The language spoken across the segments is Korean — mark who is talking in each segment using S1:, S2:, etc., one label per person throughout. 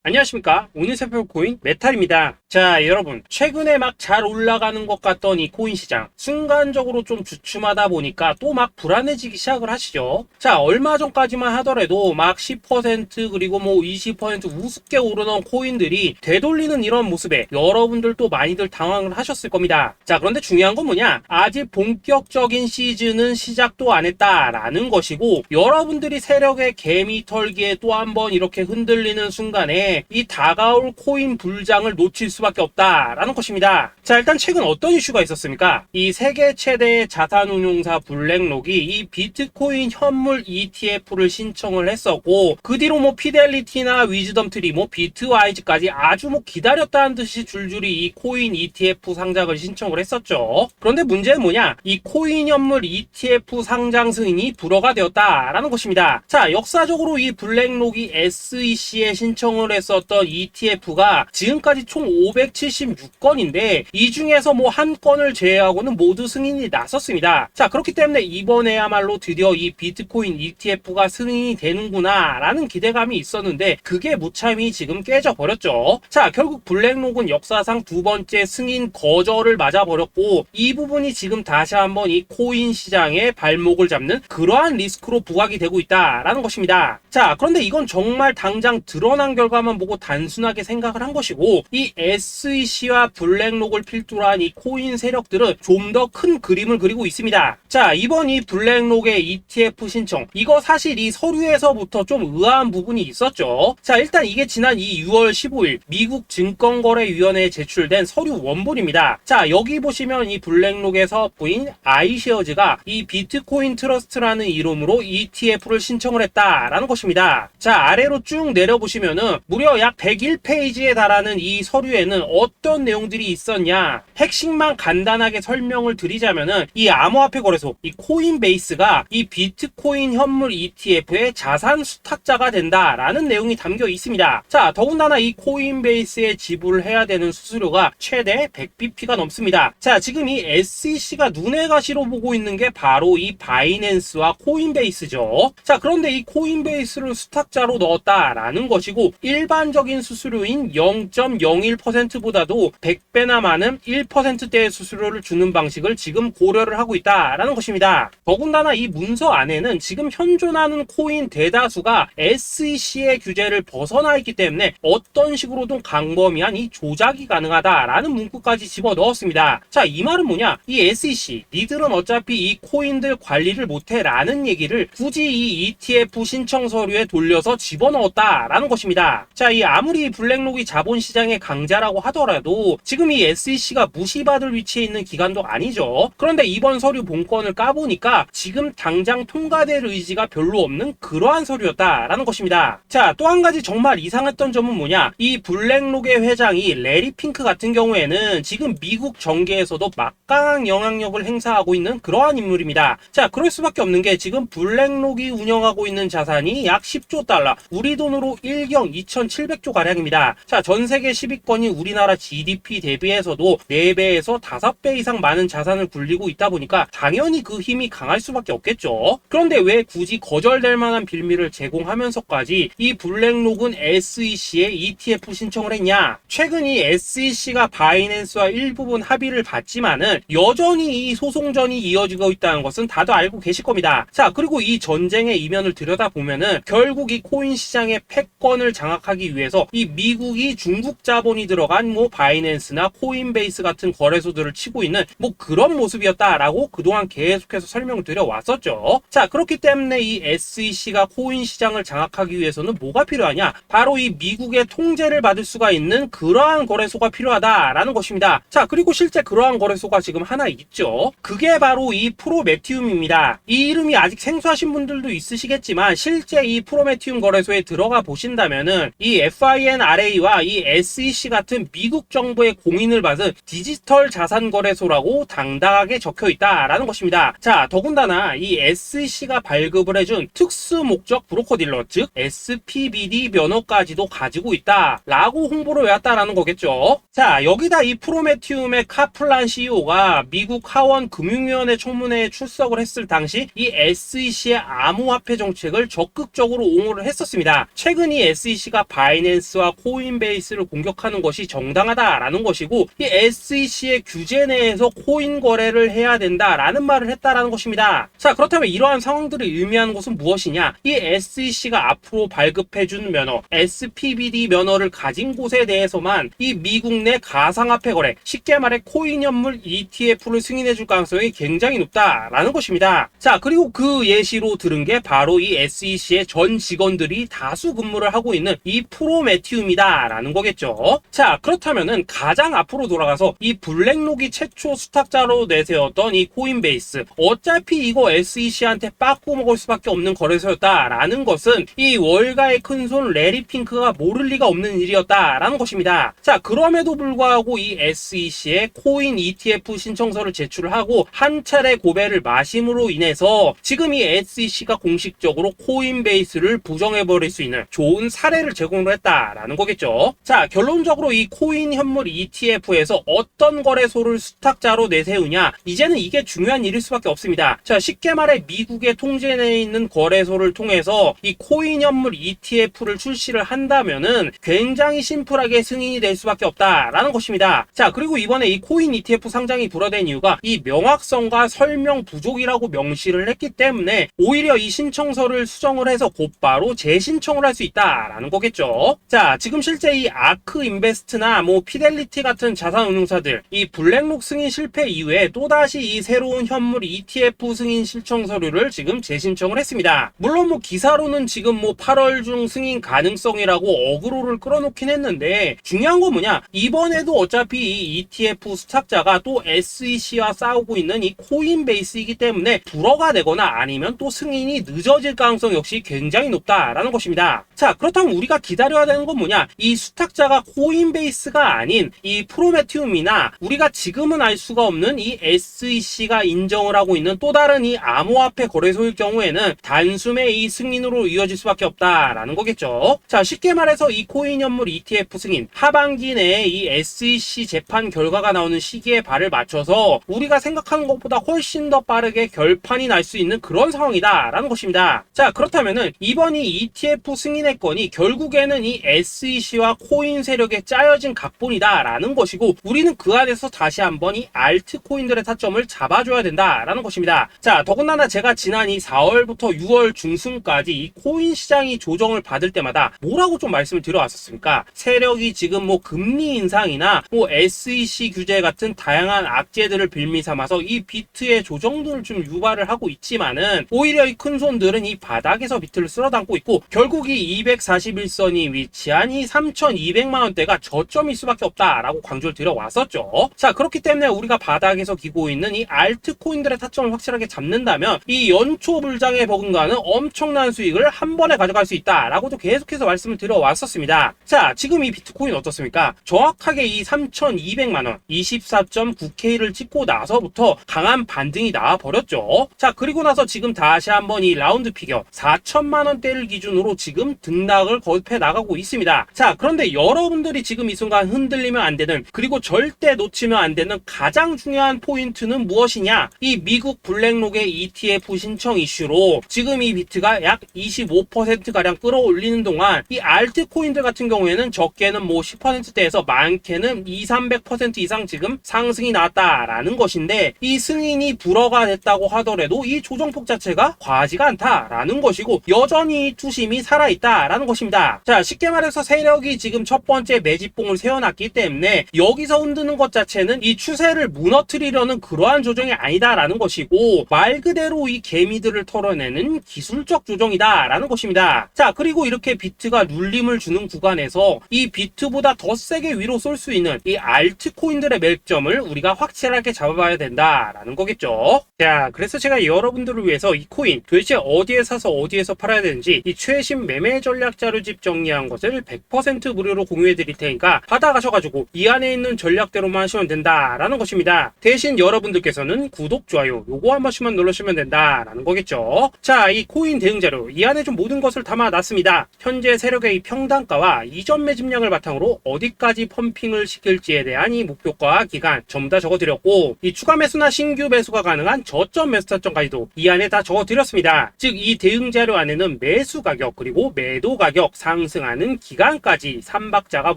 S1: 안녕하십니까. 오늘 살펴볼 코인 메탈입니다. 자, 여러분, 최근에 막 잘 올라가는 것 같던 이 코인 시장 순간적으로 좀 주춤하다 보니까 또 막 불안해지기 시작을 하시죠. 자, 얼마 전까지만 하더라도 막 10% 그리고 뭐 20% 우습게 오르던 코인들이 되돌리는 이런 모습에 여러분들도 많이들 당황을 하셨을 겁니다. 자, 그런데 중요한 건 뭐냐, 아직 본격적인 시즌은 시작도 안 했다라는 것이고, 여러분들이 세력의 개미 털기에 또 한번 이렇게 흔들리는 순간에 이 다가올 코인 불장을 놓칠 수밖에 없다라는 것입니다. 자, 일단 최근 어떤 이슈가 있었습니까? 이 세계 최대의 자산운용사 블랙록이 이 비트코인 현물 ETF를 신청을 했었고, 그 뒤로 뭐 피델리티나 위즈덤트리, 뭐 비트와이즈까지 아주 뭐 기다렸다는 듯이 줄줄이 이 코인 ETF 상장을 신청을 했었죠. 그런데 문제는 뭐냐, 이 코인 현물 ETF 상장 승인이 불허가 되었다라는 것입니다. 자, 역사적으로 이 블랙록이 SEC에 신청을 했었던 ETF가 지금까지 총 576건인데 이 중에서 뭐 한 건을 제외하고는 모두 승인이 났었습니다. 자, 그렇기 때문에 이번에야말로 드디어 이 비트코인 ETF가 승인이 되는구나 라는 기대감이 있었는데 그게 무참히 지금 깨져 버렸죠. 자, 결국 블랙록은 역사상 두 번째 승인 거절을 맞아버렸고, 이 부분이 지금 다시 한번 이 코인 시장의 발목을 잡는 그러한 리스크로 부각이 되고 있다라는 것입니다. 자, 그런데 이건 정말 당장 드러난 결과만 보고 단순하게 생각을 한 것이고, 이 SEC와 블랙록을 필두로 한 이 코인 세력들은 좀 더 큰 그림을 그리고 있습니다. 자, 이번 이 블랙록의 ETF 신청, 이거 사실 이 서류에서부터 좀 의아한 부분이 있었죠. 자, 일단 이게 지난 이 6월 15일 미국 증권거래위원회에 제출된 서류 원본입니다. 자, 여기 보시면 이 블랙록의 사업부인 아이쉐어즈가 이 비트코인 트러스트라는 이름으로 ETF를 신청을 했다라는 것입니다. 자, 아래로 쭉 내려보시면은 무려 약 101페이지에 달하는 이 서류에는 어떤 내용들이 있었냐, 핵심만 간단하게 설명을 드리자면은 이 암호화폐 거래소 이 코인베이스가 이 비트코인 현물 ETF의 자산 수탁자가 된다라는 내용이 담겨 있습니다. 자, 더군다나 이 코인베이스에 지불해야 되는 수수료가 최대 100bp가 넘습니다. 자, 지금 이 SEC가 눈에 가시로 보고 있는 게 바로 이 바이낸스와 코인베이스죠. 자, 그런데 이 코인베이스를 수탁자로 넣었다라는 것이고, 일반적인 수수료인 0.01%보다도 100배나 많은 1%대의 수수료를 주는 방식을 지금 고려를 하고 있다라는 것입니다. 더군다나 이 문서 안에는 지금 현존하는 코인 대다수가 SEC의 규제를 벗어나 있기 때문에 어떤 식으로든 광범위한 이 조작이 가능하다라는 문구까지 집어넣었습니다. 자, 이 말은 뭐냐, 이 SEC 니들은 어차피 이 코인들 관리를 못해 라는 얘기를 굳이 이 ETF 신청 서류에 돌려서 집어넣었다라는 것입니다. 자, 이 아무리 블랙록이 자본시장의 강자라고 하더라도 지금 이 SEC가 무시받을 위치에 있는 기관도 아니죠. 그런데 이번 서류 본건을 까보니까 지금 당장 통과될 의지가 별로 없는 그러한 서류였다라는 것입니다. 자, 또 한 가지 정말 이상했던 점은 뭐냐, 이 블랙록의 회장이 레리 핑크 같은 경우에는 지금 미국 정계에서도 막강한 영향력을 행사하고 있는 그러한 인물입니다. 자, 그럴 수밖에 없는 게 지금 블랙록이 운영하고 있는 자산이 약 10조 달러, 우리 돈으로 1경 2,700조 가량입니다. 자, 전 세계 10위권인 우리나라 GDP 대비해서도 4배에서 5배 이상 많은 자산을 굴리고 있다 보니까 당연히 그 힘이 강할 수밖에 없겠죠. 그런데 왜 굳이 거절될 만한 빌미를 제공하면서까지 이 블랙록은 SEC에 ETF 신청을 했냐? 최근 이 SEC가 바이낸스와 일부분 합의를 봤지만은 여전히 이 소송전이 이어지고 있다는 것은 다들 알고 계실 겁니다. 자, 그리고 이 전쟁의 이면을 들여다보면은 결국 이 코인 시장의 패권을 장악하기 위해서 이 미국이 중국 자본이 들어간 뭐 바이낸스나 코인베이스 같은 거래소들을 치고 있는 뭐 그런 모습이었다라고 그동안 계속해서 설명을 드려왔었죠. 자, 그렇기 때문에 이 SEC가 코인 시장을 장악하기 위해서는 뭐가 필요하냐? 바로 이 미국의 통제를 받을 수가 있는 그러한 거래소가 필요하다라는 것입니다. 자, 그리고 실제 그러한 거래소가 지금 하나 있죠. 그게 바로 이 프로메티움입니다. 이 이름이 아직 생소하신 분들도 있으시겠지만 실제 이 프로메티움 거래소에 들어가 보신다면은 이 FINRA와 이 SEC 같은 미국 정부의 공인을 받은 디지털 자산 거래소라고 당당하게 적혀 있다라는 것입니다. 자, 더군다나 이 SEC가 발급을 해준 특수 목적 브로커 딜러, 즉 SPBD 면허까지도 가지고 있다라고 홍보를 해왔다라는 거겠죠. 자, 여기다 이 프로메티움의 카플란 CEO가 미국 하원 금융위원회 청문회에 출석을 했을 당시 이 SEC의 암호화폐 정책을 적극적으로 옹호를 했었습니다. 최근 이 SEC가 바이낸스와 코인베이스를 공격하는 것이 정당하다라는 것이고, 이 SEC의 규제 내에서 코인 거래를 해야 된다라는 말을 했다라는 것입니다. 자, 그렇다면 이러한 상황들을 의미하는 것은 무엇이냐? 이 SEC가 앞으로 발급해준 면허, SPBD 면허를 가진 곳에 대해서만 이 미국 내 가상화폐 거래, 쉽게 말해 코인 현물 ETF를 승인해줄 가능성이 굉장히 높다라는 것입니다. 자, 그리고 그 예시로 들은 게 바로 이 SEC의 전 직원들이 다수 근무를 하고 있는 이 프로메티움이다라는 거겠죠. 자, 그렇다면은 가장 앞으로 돌아가서 이 블랙록이 최초 수탁자로 내세웠던 이 코인베이스, 어차피 이거 SEC한테 빠꾸 먹을 수밖에 없는 거래소였다라는 것은 이 월가의 큰손 레리 핑크가 모를 리가 없는 일이었다라는 것입니다. 자, 그럼에도 불구하고 이 SEC의 코인 ETF 신청서를 제출을 하고 한 차례 고배를 마심으로 인해서 지금 이 SEC가 공식적으로 코인베이스를 부정해버릴 수 있는 좋은 사례를 제공을 했다라는 거겠죠. 자, 결론적으로 이 코인 현물 ETF에서 어떤 거래소를 수탁자로 내세우냐, 이제는 이게 중요한 일일 수밖에 없습니다. 자, 쉽게 말해 미국의 통제 내에 있는 거래소를 통해서 이 코인 현물 ETF를 출시를 한다면은 굉장히 심플하게 승인이 될 수밖에 없다라는 것입니다. 자, 그리고 이번에 이 코인 ETF 상장이 불어된 이유가 이 명확성과 설명 부족이라고 명시를 했기 때문에 오히려 이 신청서를 수정을 해서 곧바로 재신청을 할 수 있다라는 거겠죠. 자, 지금 실제 이 아크 인베스트나 뭐 피델리티 같은 자산운용사들, 이 블랙록 승인 실패 이후에 또다시 이 새로운 현물 ETF 승인 신청 서류를 지금 재신청을 했습니다. 물론 뭐 기사로는 지금 뭐 8월 중 승인 가능성이라고 어그로를 끌어놓긴 했는데, 중요한 건 뭐냐, 이번에도 어차피 이 ETF 수탁자가 또 SEC와 싸우고 있는 이 코인베이스이기 때문에 불허가 되거나 아니면 또 승인이 늦어질 가능성 역시 굉장히 높다라는 것입니다. 자, 그렇다면 우리가 기다려야 되는 건 뭐냐, 이 수탁자가 코인베이스가 아닌 이 프로메티움이나 우리가 지금은 알 수가 없는 이 SEC가 인정을 하고 있는 또 다른 이 암호화폐 거래소일 경우에는 단숨에 이 승인으로 이어질 수밖에 없다라는 거겠죠. 자, 쉽게 말해서 이 코인 현물 ETF 승인, 하반기 내에 이 SEC 재판 결과가 나오는 시기에 발을 맞춰서 우리가 생각하는 것보다 훨씬 더 빠르게 결판이 날 수 있는 그런 상황이다라는 것입니다. 자, 그렇다면은 이번 이 ETF 승인의 건이 결국에는 이 SEC와 코인 세력에 짜여진 각본이다라는 것이고, 우리는 그 안에서 다시 한번 이 알트코인들의 타점을 잡아줘야 된다라는 것입니다. 자, 더군다나 제가 지난 이 4월부터 6월 중순까지 이 코인 시장이 조정을 받을 때마다 뭐라고 좀 말씀을 드려왔었습니까? 세력이 지금 뭐 금리 인상이나 뭐 SEC 규제 같은 다양한 악재들을 빌미 삼아서 이 비트의 조정들을 좀 유발을 하고 있지만은 오히려 이 큰손들은 이 바닥에서 비트를 쓸어담고 있고, 결국 이 241선이 위치한 이 3,200만원대가 저점일 수밖에 없다라고 강조를 드려왔었죠. 자, 그렇기 때문에 우리가 바닥에서 기고 있는 이 알트코인들의 타점을 확실하게 잡는다면 이 연초 불장에 버금가는 엄청난 수익을 한 번에 가져갈 수 있다라고도 계속해서 말씀을 드려왔었습니다. 자, 지금 이 비트코인 어떻습니까? 정확하게 이 3,200만원 24.9K를 찍고 나서부터 강한 반등이 나와버렸죠. 자, 그리고 나서 지금 다시 한번 이 라운드 피겨 4천만원대를 기준으로 지금 등락을 거듭해 나가고 있습니다. 자, 그런데 여러분들이 지금 이 순간 흔들리면 안 되는, 그리고 절대 놓치면 안 되는 가장 중요한 포인트는 무엇이냐, 이 미국 블랙록의 ETF 신청 이슈로 지금 이 비트가 약 25%가량 끌어올리는 동안 이 알트코인들 같은 경우에는 적게는 뭐 10%대에서 많게는 200~300% 이상 지금 상승이 나왔다라는 것인데, 이 승인이 불허가 됐다고 하더라도 이 조정폭 자체가 과하지가 않다라는 것이고, 여전히 투심이 살아있다라는 것입니다. 자, 쉽게 말해서 세력이 지금 첫 번째 매집봉을 세워놨기 때문에 여기서 흔드는 것 자체는 이 추세를 무너뜨리려는 그러한 조정이 아니다라는 것이고, 말 그대로 이 개미들을 털어내는 기술적 조정이다라는 것입니다. 자, 그리고 이렇게 비트가 눌림을 주는 구간에서 이 비트보다 더 세게 위로 쏠 수 있는 이 알트코인들의 맥점을 우리가 확실하게 잡아봐야 된다라는 거겠죠. 자, 그래서 제가 여러분들을 위해서 이 코인 도대체 어디에 사서 어디에서 팔아야 되는지 이 최신 매매 전략 자료집 정리한 것을 100% 무료로 공유해 드릴 테니까 받아가셔가지고 이 안에 있는 전략대로만 하시면 된다라는 것입니다. 대신 여러분들께서는 구독, 좋아요 요거 한 번씩만 눌러주시면 된다라는 거겠죠. 자, 이 코인 대응 자료 이 안에 좀 모든 것을 담아놨습니다. 현재 세력의 이 평단가와 이전 매집량을 바탕으로 어디까지 펌핑을 시킬지에 대한 이 목표가 기간 전부 다 적어드렸고, 이 추가 매수나 신규 매수가 가능한 저점 매수 타점까지도 이 안에 다 적어드렸습니다. 즉 이 대응 자료 안에는 매수 가격 그리고 매도 가격, 상승하는 기간까지 3박자가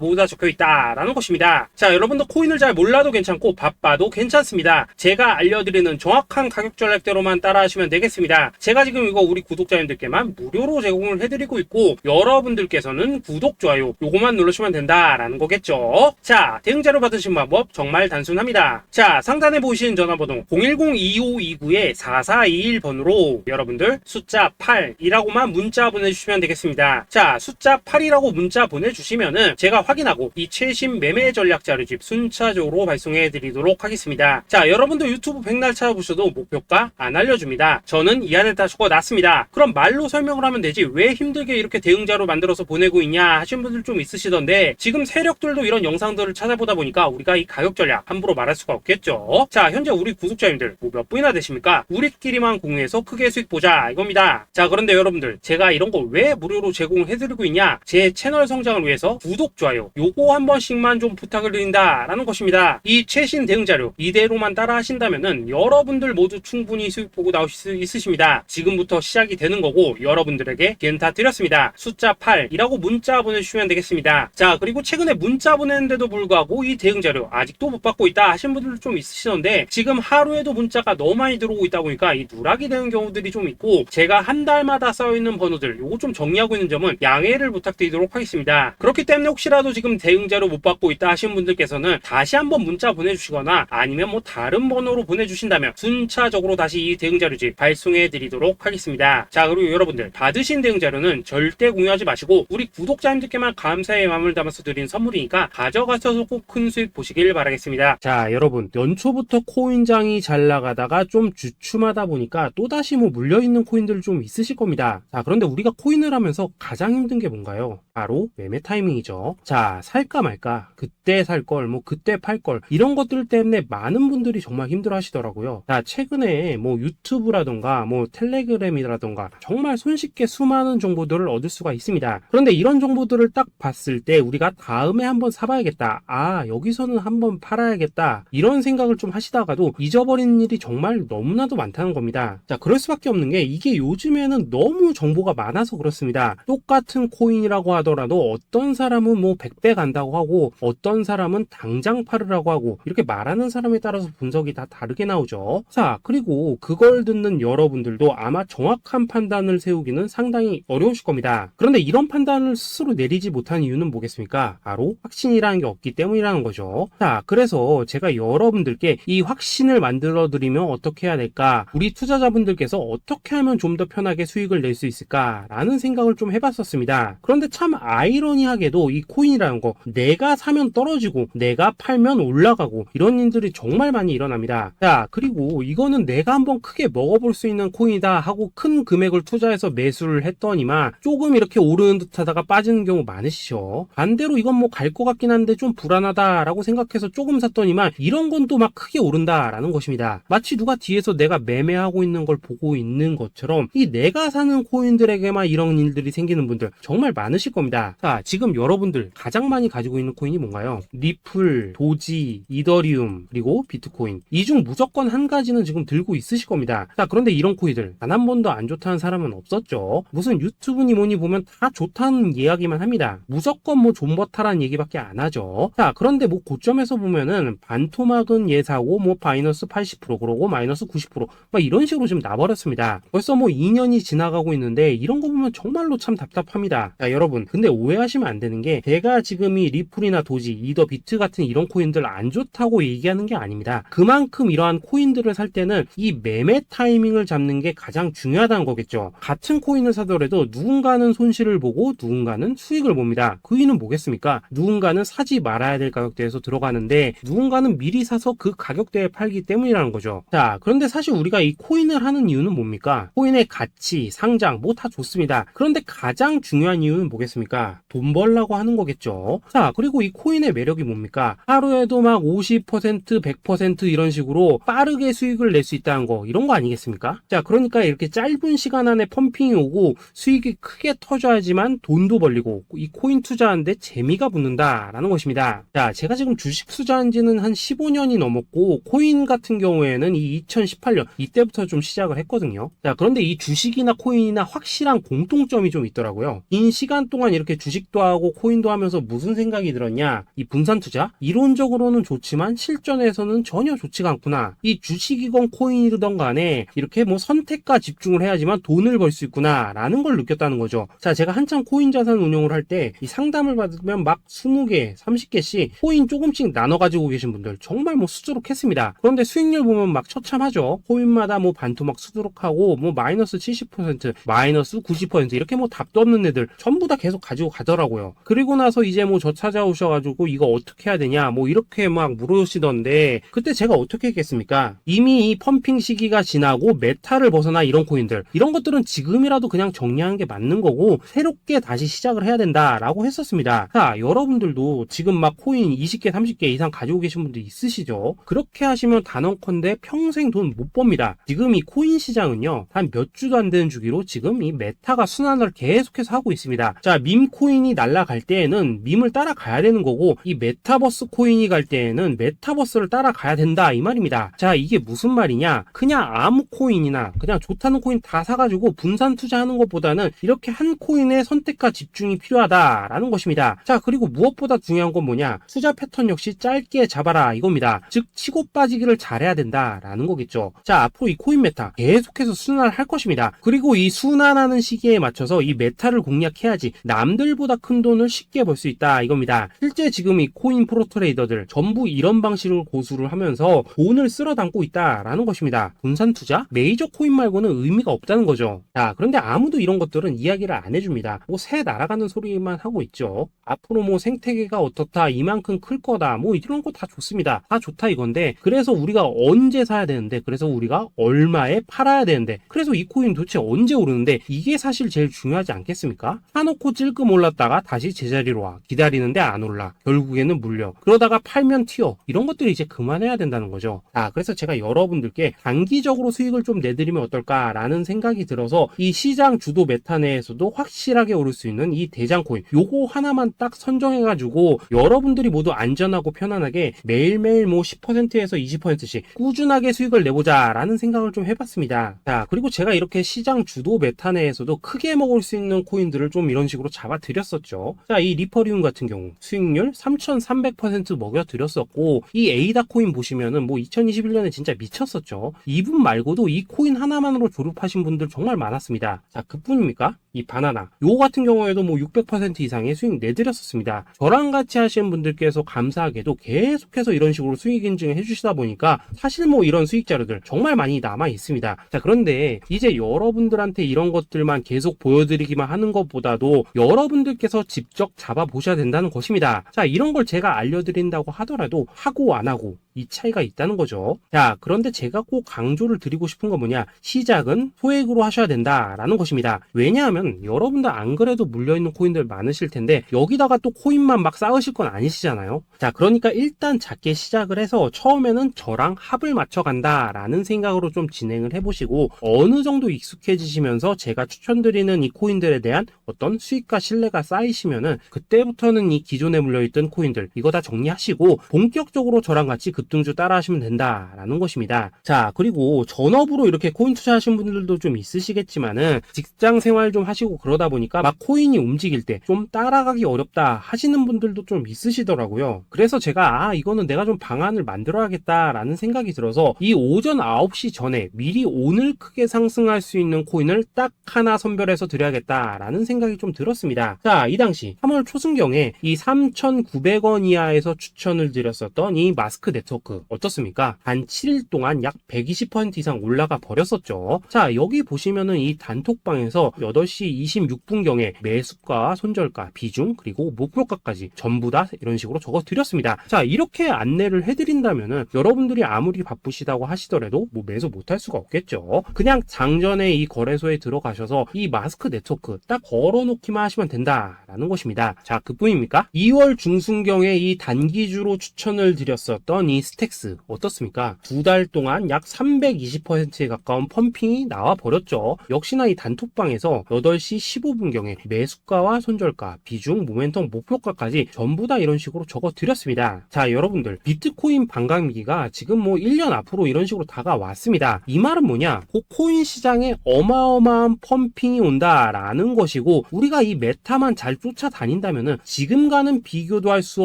S1: 모두 다 적혀 있다라는 것입니다. 자, 여러분도 코인을 잘 몰라도 괜찮고 바빠도 괜찮습니다. 제가 알려드리는 정확한 가격 전략대로만 따라하시면 되겠습니다. 제가 지금 이거 우리 구독자님들께만 무료로 제공을 해드리고 있고 여러분들께서는 구독, 좋아요 요거만 누르시면 된다라는 거겠죠. 자, 대응자료 받으신 방법 정말 단순합니다. 자, 상단에 보이시는 전화번호 010-2529-4421번으로 여러분들 숫자 8이라고만 문자 보내주시면 되겠습니다. 자, 숫자 8이라고 문자 보내주시면은 제가 확인하고 이 최신 매매 전략 자료집 순차적으로 발송해 드리도록 하겠습니다. 자, 여러분도 유튜브 백날 찾아보셔도 목표가 안 알려줍니다. 저는 이 안에 다 적어놨습니다. 그럼 말로 설명을 하면 되지 왜 힘들게 이렇게 대응자로 만들어서 보내고 있냐 하신 분들 좀 있으시던데, 지금 세력들도 이런 영상들을 찾아보다 보니까 우리가 이 가격 전략 함부로 말할 수가 없겠죠. 자, 현재 우리 구독자님들 몇 분이나 되십니까? 우리끼리만 공유해서 크게 수익 보자 이겁니다. 자, 그런데 여러분들 제가 이런 거 왜 무료로 제공해드리고 있냐? 제 채널 성장을 위해서 구독, 좋아요 요거 한 번씩만 좀 부탁을 드린다 라는 것입니다. 이 최신 대응 자료 이대로만 따라 하신다면은 여러분들 모두 충분히 수익 보고 나오실 수 있으십니다. 지금부터 시작이 되는 거고 여러분들에게 기회는 다 드렸습니다. 숫자 8이라고 문자 보내주시면 되겠습니다. 자, 그리고 최근에 문자 보냈는데도 불구하고 이 대응 자료 아직도 못 받고 있다 하신 분들도 좀 있으시던데, 지금 하루에도 문자가 너무 많이 들어오고 있다 보니까 이 누락이 되는 경우들이 좀 있고, 제가 한 달마다 쌓여있는 번호들 요거 좀 정리하고 있는 점은 양해를 부탁드리도록 하겠습니다. 그렇기 때문에 혹시라도 지금 대응 자료 못 받고 있다 하신 분들께서는 다시 한번 문자 보내주시거나 아니면 뭐 다른 번호로 보내주신다면 순차적으로 다시 이 대응 자료집 발송해 드리도록 하겠습니다. 자, 그리고 여러분들 받으신 대응 자료는 절대 공유하지 마시고 우리 구독자님들께만 감사의 마음을 담아서 드린 선물이니까 가져가셔서 꼭 큰 수익 보시길 바라겠습니다. 자, 여러분 연초부터 코인장이 잘 나가다가 좀 주춤하다 보니까 또다시 뭐 물려있는 코인들 좀 있으실 겁니다. 자, 그런데 우리가 코인을 하면서 가장 힘든 게 뭔가요? 바로 매매 타이밍이죠. 자, 살까 말까, 그때 살 걸, 뭐 그때 팔 걸, 이런 것들 때문에 많은 분들이 정말 힘들어 하시더라고요. 자, 최근에 뭐 유튜브라던가 뭐 텔레그램이라던가 정말 손쉽게 수많은 정보들을 얻을 수가 있습니다. 그런데 이런 정보들을 딱 봤을 때 우리가 다음에 한번 사봐야겠다, 아 여기서는 한번 팔아야겠다, 이런 생각을 좀 하시다가도 잊어버리는 일이 정말 너무나도 많다는 겁니다. 자, 그럴 수밖에 없는 게 이게 요즘에는 너무 정보가 많아서 그렇습니다. 똑같은 코인이라고 하더라도 어떤 사람은 뭐 100배 간다고 하고 어떤 사람은 당장 팔으라고 하고, 이렇게 말하는 사람에 따라서 분석이 다 다르게 나오죠. 자, 그리고 그걸 듣는 여러분들도 아마 정확한 판단을 세우기는 상당히 어려우실 겁니다. 그런데 이런 판단을 스스로 내리지 못한 이유는 뭐겠습니까? 바로 확신이라는 게 없기 때문이라는 거죠. 자, 그래서 제가 여러분들께 이 확신을 만들어 드리면 어떻게 해야 될까, 우리 투자자분들께서 어떻게 하면 좀 더 편하게 수익을 낼 수 있을까 라는 생각을 좀 해봤었습니다. 그런데 참 아이러니하게도 이 코인이라는 거 내가 사면 떨어지고 내가 팔면 올라가고 이런 일들이 정말 많이 일어납니다. 자, 그리고 이거는 내가 한번 크게 먹어볼 수 있는 코인이다 하고 큰 금액을 투자해서 매수를 했더니만 조금 이렇게 오르는 듯 하다가 빠지는 경우 많으시죠. 반대로 이건 뭐 갈 것 같긴 한데 좀 불안하다라고 생각해서 조금 샀더니만 이런 건 또 막 크게 오른다라는 것입니다. 마치 누가 뒤에서 내가 매매하고 있는 걸 보고 있는 것처럼 이 내가 사는 코인들에게만 이런 일들이 생기는 분들 정말 많으실 겁니다. 자, 지금 여러분들 가장 많이 가지고 있는 코인이 뭔가요? 리플, 도지, 이더리움, 그리고 비트코인. 이 중 무조건 한 가지는 지금 들고 있으실 겁니다. 자, 그런데 이런 코인들 단 한 번도 안 좋다는 사람은 없었죠. 무슨 유튜브니 뭐니 보면 다 좋다는 이야기만 합니다. 무조건 뭐 존버타라는 얘기밖에 안 하죠. 자, 그런데 뭐 고점에서 보면은 반토막은 예사고 뭐 마이너스 80% 그러고 마이너스 90% 막 이런 식으로 지금 나버렸습니다. 벌써 뭐 2년이 지나가고 있는데 이런 거 보면 정말로 참 답답합니다. 자, 여러분 근데 오해하시면 안 되는 게 제가 지금 이 리플이나 도지, 이더, 비트 같은 이런 코인들 안 좋다고 얘기하는 게 아닙니다. 그만큼 이러한 코인들을 살 때는 이 매매 타이밍을 잡는 게 가장 중요하다는 거겠죠. 같은 코인을 사더라도 누군가는 손실을 보고 누군가는 수익을 봅니다. 그 이유는 뭐겠습니까? 누군가는 사지 말아야 될 가격대에서 들어가는데 누군가는 미리 사서 그 가격대에 팔기 때문이라는 거죠. 자, 그런데 사실 우리가 이 코인을 하는 이유는 뭡니까? 코인의 가치, 상장 뭐 다 좋습니다. 그런데 가장 중요한 이유는 뭐겠습니까? 돈 벌라고 하는 거겠죠. 자, 그리고 이 코인의 매력이 뭡니까? 하루에도 막 50%, 100% 이런 식으로 빠르게 수익을 낼 수 있다는 거, 이런 거 아니겠습니까? 자, 그러니까 이렇게 짧은 시간 안에 펌핑이 오고 수익이 크게 터져야지만 돈도 벌리고 이 코인 투자하는데 재미가 붙는다라는 것입니다. 자, 제가 지금 주식 투자한 지는 한 15년이 넘었고 코인 같은 경우에는 이 2018년 이때부터 좀 시작을 했거든요. 자, 그런데 이 주식이나 코인이나 확실한 공통점이 좀 있더라고요. 긴 시간 동안 이렇게 주식도 하고 코인도 하면서 무슨 생각이 들었냐? 이 분산 투자? 이론적으로는 좋지만 실전에서는 전혀 좋지가 않구나. 이 주식이건 코인이든 간에 이렇게 뭐 선택과 집중을 해야지만 돈을 벌 수 있구나 라는 걸 느꼈다는 거죠. 자, 제가 한참 코인 자산 운용을 할 때 이 상담을 받으면 막 20개, 30개씩 코인 조금씩 나눠 가지고 계신 분들 정말 뭐 수두룩했습니다. 그런데 수익률 보면 막 처참하죠. 코인마다 뭐 반토막 수두룩하고 뭐 마이너스 70%, 마이너스 90% 이렇게 뭐 답도 없는 애들 전부 다 계속 가지고 가더라고요. 그리고 나서 이제 뭐 저 찾아오셔가지고 이거 어떻게 해야 되냐 뭐 이렇게 막 물으시던데 그때 제가 어떻게 했겠습니까? 이미 이 펌핑 시기가 지나고 메타를 벗어나 이런 코인들 이런 것들은 지금이라도 그냥 정리하는 게 맞는 거고 새롭게 다시 시작을 해야 된다라고 했었습니다. 자, 여러분들도 지금 막 코인 20개, 30개 이상 가지고 계신 분들 있으시죠? 그렇게 하시면 단언컨대 평생 돈 못 법니다. 지금 이 코인 시장은요 한 몇 주도 안 되는 주기로 지금 이 메타가 순환을 계속해서 하고 있습니다. 자, 밈 코인이 날아갈 때에는 밈을 따라가야 되는 거고 이 메타버스 코인이 갈 때에는 메타버스를 따라가야 된다 이 말입니다. 자, 이게 무슨 말이냐? 그냥 아무 코인이나 그냥 좋다는 코인 다 사가지고 분산 투자하는 것보다는 이렇게 한 코인의 선택과 집중이 필요하다라는 것입니다. 자, 그리고 무엇보다 중요한 건 뭐냐? 투자 패턴 역시 짧게 잡아라 이겁니다. 즉 치고 빠지기를 잘해야 된다라는 거겠죠. 자, 앞으로 이 코인 메타 계속해서 순환을 할 것입니다. 그리고 이 순환하는 시기에 맞춰서 이 메타를 공략해야지 남들보다 큰 돈을 쉽게 벌 수 있다 이겁니다. 실제 지금 이 코인 프로 트레이더들 전부 이런 방식을 고수를 하면서 돈을 쓸어 담고 있다라는 것입니다. 분산 투자? 메이저 코인 말고는 의미가 없다는 거죠. 자, 그런데 아무도 이런 것들은 이야기를 안 해줍니다. 뭐 새 날아가는 소리만 하고 있죠. 앞으로 뭐 생태계가 어떻다, 이만큼 클 거다, 뭐 이런 거 다 좋습니다. 다 좋다 이건데 그래서 우리가 언제 사야 되는데 그래서 우리가 얼마에 팔아야 되는데 그래서 이 코인 도대체 언제 오르는데 이게 사실 제일 중요하지 않겠습니까? 사놓고 찔끔 올랐다가 다시 제자리로 와 기다리는데 안 올라 결국에는 물려 그러다가 팔면 튀어 이런 것들이 이제 그만해야 된다는 거죠. 아, 그래서 제가 여러분들께 단기적으로 수익을 좀 내드리면 어떨까라는 생각이 들어서 이 시장 주도 메타 내에서도 확실하게 오를 수 있는 이 대장 코인 요거 하나만 딱 선정해가지고 여러분들이 모두 안전하고 편안하게 매일매일 뭐 10%에서 20%씩 꾸준하게 수익을 내보자 라는 생각을 좀 해봤습니다. 자, 그리고 제가 이렇게 시장 주도 메타 내에서도 크게 먹을 수 있는 코인들을 좀 이런 식으로 잡아드렸었죠. 자, 이 리퍼리움 같은 경우 수익률 3300% 먹여드렸었고 이 에이다 코인 보시면은 뭐 2021년에 진짜 미쳤었죠. 이분 말고도 이 코인 하나만으로 졸업하신 분들 정말 많았습니다. 자, 그뿐입니까? 이 바나나 요거 같은 경우에도 뭐 600% 이상의 수익 내드렸었습니다. 저랑 같이 하시는 분들께서 감사하게도 계속해서 이런 식으로 수익 인증을 해주시다 보니까 사실 뭐 이런 수익 자료들 정말 많이 남아 있습니다. 자, 그런데 이제 여러분들한테 이런 것들만 계속 보여드리기만 하는 것보다도 여러분들께서 직접 잡아보셔야 된다는 것입니다. 자, 이런 걸 제가 알려드린다고 하더라도 하고 안 하고 이 차이가 있다는 거죠. 자, 그런데 제가 꼭 강조를 드리고 싶은 건 뭐냐? 시작은 소액으로 하셔야 된다라는 것입니다. 왜냐하면 여러분들 안 그래도 물려있는 코인들 많으실 텐데 여기다가 또 코인만 막 쌓으실 건 아니시잖아요. 자, 그러니까 일단 작게 시작을 해서 처음에는 저랑 합을 맞춰 간다라는 생각으로 좀 진행을 해보시고 어느 정도 익숙해지시면서 제가 추천드리는 이 코인들에 대한 어떤 수익과 신뢰가 쌓이시면은 그때부터는 이 기존에 물려있던 코인들 이거 다 정리하시고 본격적으로 저랑 같이 급등주 따라 하시면 된다라는 것입니다. 자, 그리고 전업으로 이렇게 코인 투자하시는 분들도 좀 있으시겠지만은 직장 생활 좀 하시고 그러다 보니까 막 코인이 움직일 때 좀 따라가기 어렵다 하시는 분들도 좀 있으시더라고요. 그래서 제가 이거는 내가 좀 방안을 만들어야겠다라는 생각이 들어서 이 오전 9시 전에 미리 오늘 크게 상승할 수 있는 코인을 딱 하나 선별해서 드려야겠다라는 생각이 좀 들었습니다. 자, 이 당시 3월 초순경에 이 3,900원 이하에서 추천을 드렸었던 이 마스크 네트워크 어떻습니까? 단 7일 동안 약 120% 이상 올라가 버렸었죠. 자, 여기 보시면은 이 단톡방에서 8시 26분경에 매수가, 손절가, 비중, 그리고 목표가까지 전부 다 이런 식으로 적어 드렸습니다. 자, 이렇게 안내를 해드린다면은 여러분들이 아무리 바쁘시다고 하시더라도 뭐 매수 못할 수가 없겠죠. 그냥 장전에 이 거래소에 들어가셔서 이 마스크 네트워크 딱 걸어놓기만 하시면 된다라는 것입니다. 자, 그뿐입니까? 2월 중순경에 이 단기주로 추천을 드렸었던 이 스택스 어떻습니까? 2달 동안 약 320%에 가까운 펌핑이 나와 버렸죠. 역시나 이 단톡방에서 8시 15분경에 매수가와 손절가, 비중, 모멘텀, 목표가까지 전부 다 이런 식으로 적어 드렸습니다. 자, 여러분들 비트코인 반감기가 지금 뭐 1년 앞으로 이런 식으로 다가왔습니다. 이 말은 뭐냐? 코인 시장에 어마어마한 펌핑이 온다라는 것이고, 우리가 이 메타만 잘 쫓아다닌다면은 지금과는 비교도 할 수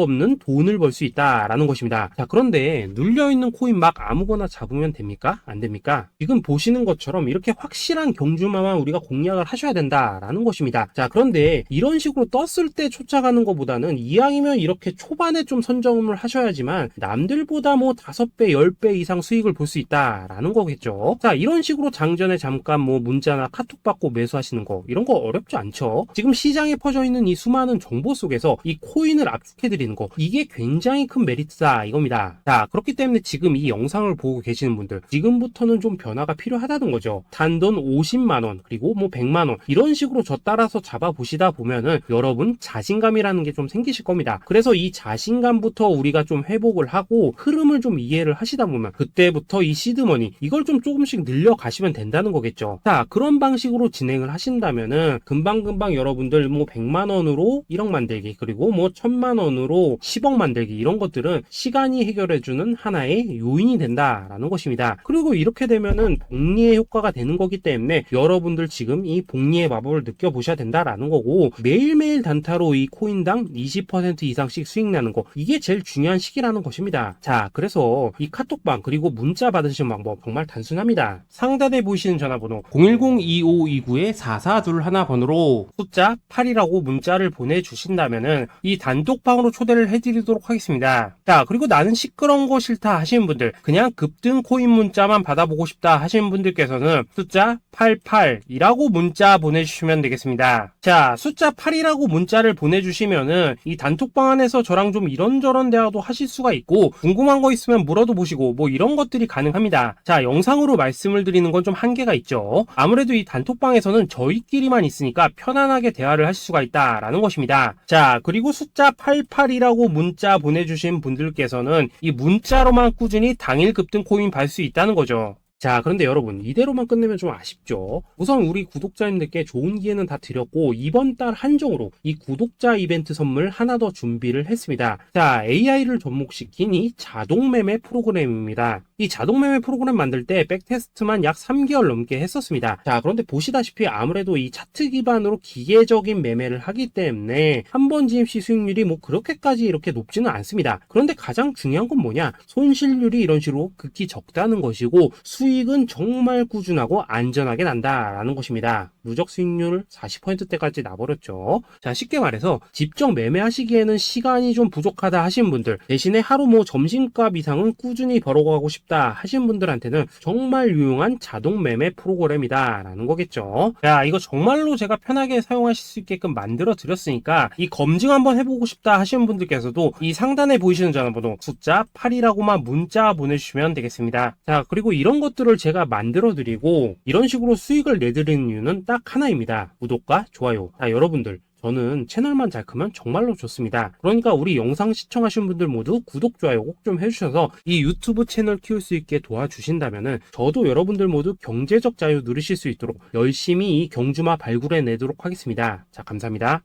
S1: 없는 돈을 벌 수 있다라는 것입니다. 자, 그런데 눌려있는 코인 막 아무거나 잡으면 됩니까? 안 됩니까? 지금 보시는 것처럼 이렇게 확실한 경주마만 우리가 공략을 하셔야 된다라는 것입니다. 자, 그런데 이런 식으로 떴을 때 쫓아가는 것보다는 이왕이면 이렇게 초반에 좀 선점을 하셔야지만 남들보다 뭐 5배, 10배 이상 수익을 볼 수 있다라는 거겠죠. 자, 이런 식으로 장전에 잠깐 뭐 문자나 카톡 받고 매수하시는 거, 이런 거 어렵지 않죠. 지금 시장에 퍼져 있는 이 수많은 정보 속에서 이 코인을 압축해드리는 거, 이게 굉장히 큰 메리트다 이겁니다. 자, 그렇기 때문에 지금 이 영상을 보고 계시는 분들, 지금부터는 좀 변화가 필요하다는 거죠. 단돈 50만원 그리고 뭐 100만원 이런 식으로 저 따라서 잡아보시다 보면은 여러분 자신감이라는 게 좀 생기실 겁니다. 그래서 이 자신감부터 우리가 좀 회복을 하고 흐름을 좀 이해를 하시다 보면 그때부터 이 시드머니 이걸 좀 조금씩 늘려가시면 된다는 거겠죠. 자, 그런 방식으로 진행을 하신다면은 금방금방 여러분들 뭐 100만원으로 1억 만들기, 그리고 뭐 1000만원으로 10억 만들기, 이런 것들은 시간이 해결해주는 하나의 요인이 된다라는 것입니다. 그리고 이렇게 되면은 복리의 효과가 되는 거기 때문에 여러분들 지금 이 복리의 마법을 느껴보셔야 된다라는 거고, 매일매일 단타로 이 코인당 20% 이상씩 수익 나는 거, 이게 제일 중요한 시기라는 것입니다. 자, 그래서 이 카톡방 그리고 문자 받으시는 방법 정말 단순합니다. 상단에 보이시는 전화번호 010-2529-4421 번호로 숫자 8이라고 문자를 보내주신다면은 이 단톡방으로 초대를 해드리도록 하겠습니다. 자, 그리고 나는 시끄러운 거 싫다 하시는 분들, 그냥 급등 코인 문자만 받아보고 싶다 하시는 분들께서는 숫자 88이라고 문자 보내주시면 되겠습니다. 자, 숫자 8이라고 문자를 보내주시면은 이 단톡방 안에서 저랑 좀 이런저런 대화도 하실 수가 있고, 궁금한 거 있으면 물어도 보시고 뭐 이런 것들이 가능합니다. 자, 영상으로 말씀을 드리는 건 좀 한계가 있죠. 아무래도 이 단톡방에서는 저희끼리만 있으니까 편안하게 대화를 하실 수가 있다라는 것입니다. 자, 그리고 숫자 88이라고 문자 보내주신 분들께서는 이 문자로만 꾸준히 당일 급등 코인 받을 수 있다는 거죠. 자, 그런데 여러분, 이대로만 끝내면 좀 아쉽죠. 우선 우리 구독자님들께 좋은 기회는 다 드렸고, 이번 달 한정으로 이 구독자 이벤트 선물 하나 더 준비를 했습니다. 자, AI를 접목시킨 이 자동매매 프로그램입니다. 이 자동매매 프로그램 만들 때 백테스트만 약 3개월 넘게 했었습니다. 자, 그런데 보시다시피 아무래도 이 차트 기반으로 기계적인 매매를 하기 때문에 한 번 GMC 수익률이 뭐 그렇게까지 이렇게 높지는 않습니다. 그런데 가장 중요한 건 뭐냐? 손실률이 이런 식으로 극히 적다는 것이고, 수익은 정말 꾸준하고 안전하게 난다라는 것입니다. 누적 수익률 40%대까지 나버렸죠. 자, 쉽게 말해서 직접 매매하시기에는 시간이 좀 부족하다 하신 분들, 대신에 하루 뭐 점심값 이상은 꾸준히 벌어가고 싶다 하신 분들한테는 정말 유용한 자동 매매 프로그램이다 라는 거겠죠. 자, 이거 정말로 제가 편하게 사용하실 수 있게끔 만들어 드렸으니까 이 검증 한번 해보고 싶다 하시는 분들께서도 이 상단에 보이시는 전화번호 숫자 8이라고만 문자 보내주시면 되겠습니다. 자, 그리고 이런 것들을 제가 만들어 드리고 이런 식으로 수익을 내드리는 이유는 딱 하나입니다. 구독과 좋아요. 자, 여러분들, 저는 채널만 잘 크면 정말로 좋습니다. 그러니까 우리 영상 시청하신 분들 모두 구독, 좋아요 꼭 좀 해주셔서 이 유튜브 채널 키울 수 있게 도와주신다면은 저도 여러분들 모두 경제적 자유 누리실 수 있도록 열심히 이 경주마 발굴해 내도록 하겠습니다. 자, 감사합니다.